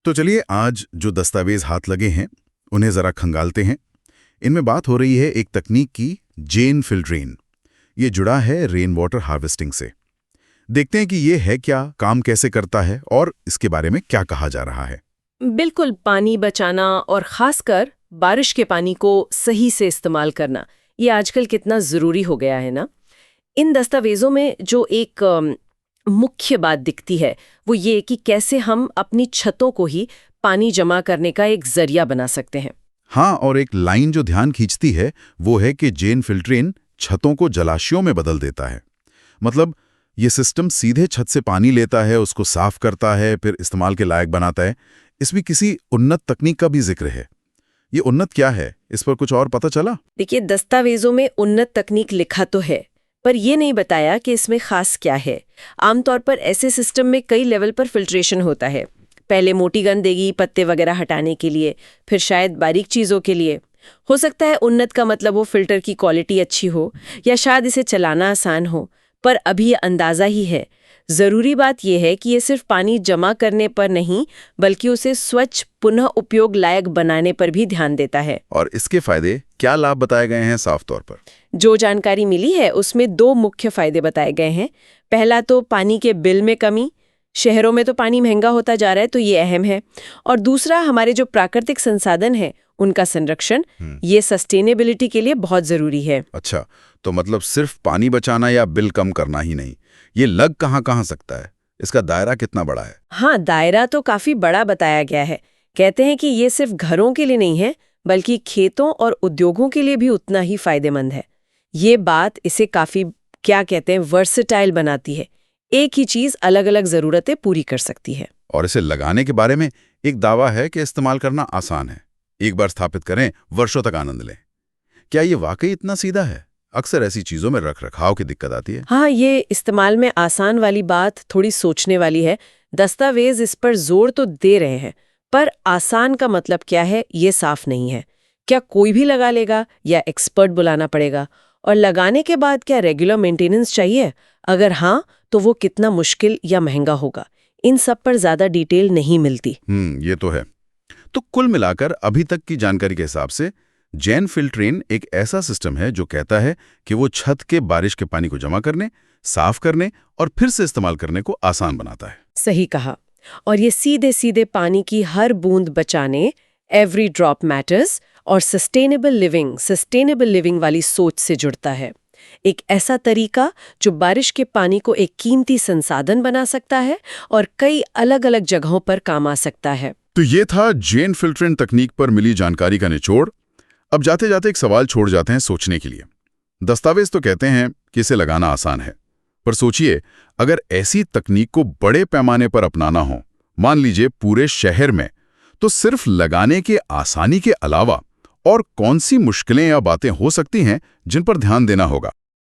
तो चलिए आज जो दस्तावेज हाथ लगे हैं उन्हें जरा खंगालते हैं। इनमें बात हो रही है एक तकनीक की, जेन फिल्ट्रेन। ये जुड़ा है रेन वाटर हार्वेस्टिंग से। देखते हैं कि ये है क्या, काम कैसे करता है और इसके बारे में क्या कहा जा रहा है। बिल्कुल, पानी बचाना और खासकर बारिश के पानी को सही से इस्तेमाल करना, ये आजकल कितना ज़रूरी हो गया है ना। इन दस्तावेज़ों में जो एक मुख्य बात दिखती है वो ये कि कैसे हम अपनी छतों को ही पानी जमा करने का एक जरिया बना सकते हैं। हाँ, और एक लाइन जो ध्यान खींचती है वो है कि जेन फिल्ट्रेन छतों को जलाशयों में बदल देता है। मतलब ये सिस्टम सीधे छत से पानी लेता है, उसको साफ करता है, फिर इस्तेमाल के लायक बनाता है। इसमें किसी उन्नत तकनीक का भी जिक्र है। ये उन्नत क्या है, इस पर कुछ और पता चला? देखिए, दस्तावेज़ों में उन्नत तकनीक लिखा तो है, पर यह नहीं बताया कि इसमें खास क्या है। आमतौर पर ऐसे सिस्टम में कई लेवल पर फिल्ट्रेशन होता है। पहले मोटी गंदगी, पत्ते वगैरह हटाने के लिए, फिर शायद बारीक चीज़ों के लिए। हो सकता है उन्नत का मतलब वो फिल्टर की क्वालिटी अच्छी हो या शायद इसे चलाना आसान हो, पर अभी ये अंदाज़ा ही है। ज़रूरी बात यह है कि ये सिर्फ पानी जमा करने पर नहीं, बल्कि उसे स्वच्छ पुनः उपयोग लायक बनाने पर भी ध्यान देता है। और इसके फायदे क्या, लाभ बताए गए हैं साफ तौर पर? जो जानकारी मिली है उसमें 2 मुख्य फायदे बताए गए हैं। पहला तो पानी के बिल में कमी। शहरों में तो पानी महंगा होता जा रहा है, तो ये अहम है। और दूसरा, हमारे जो प्राकृतिक संसाधन हैं उनका संरक्षण, ये सस्टेनेबिलिटी के लिए बहुत जरूरी है। अच्छा, तो मतलब सिर्फ पानी बचाना या बिल कम करना ही नहीं, ये लग कहाँ सकता है? इसका दायरा कितना बड़ा है? हाँ, दायरा तो काफी बड़ा बताया गया है। कहते हैं कि ये सिर्फ घरों के लिए नहीं है, बल्कि खेतों और उद्योगों के लिए भी उतना ही फायदेमंद है। ये बात इसे काफी, क्या कहते हैं, वर्सेटाइल बनाती है। एक ही चीज अलग अलग जरूरतें पूरी कर सकती है। और इसे लगाने के बारे में एक दावा है कि इस्तेमाल करना आसान है। एक बार स्थापित करें, वर्षों तक आनंद लें। क्या ये वाकई इतना सीधा है? अक्सर ऐसी चीजों में रख-रखाव की दिक्कत आती है। हाँ, ये इस्तेमाल में आसान वाली बात थोड़ी सोचने वाली है। दस्तावेज इस पर जोर तो दे रहे हैं, पर आसान का मतलब क्या है ये साफ नहीं है। क्या कोई भी लगा लेगा या एक्सपर्ट बुलाना पड़ेगा? और लगाने के बाद क्या रेगुलर मेंटेनेंस चाहिए? अगर हाँ, तो वो कितना मुश्किल या महंगा होगा? इन सब पर ज्यादा डिटेल नहीं मिलती। ये तो है। तो कुल मिलाकर अभी तक की जानकारी के हिसाब से जेन फिल्ट्रेन एक ऐसा सिस्टम है जो कहता है कि वो छत के बारिश के पानी को जमा करने, साफ करने और फिर से इस्तेमाल करने को आसान बनाता है। सही कहा। और ये सीधे सीधे पानी की हर बूंद बचाने, एवरी ड्रॉप मैटर्स और सस्टेनेबल लिविंग वाली सोच से जुड़ता है। एक ऐसा तरीका जो बारिश के पानी को एक कीमती संसाधन बना सकता है और कई अलग अलग जगहों पर काम आ सकता है। तो ये था जेन फिल्ट्रेन तकनीक पर मिली जानकारी का निचोड़। अब जाते जाते एक सवाल छोड़ जाते हैं सोचने के लिए। दस्तावेज तो कहते हैं कि इसे लगाना आसान है, पर सोचिए अगर ऐसी तकनीक को बड़े पैमाने पर अपनाना हो, मान लीजिए पूरे शहर में, तो सिर्फ लगाने के आसानी के अलावा और कौन सी मुश्किलें या बातें हो सकती हैं जिन पर ध्यान देना होगा?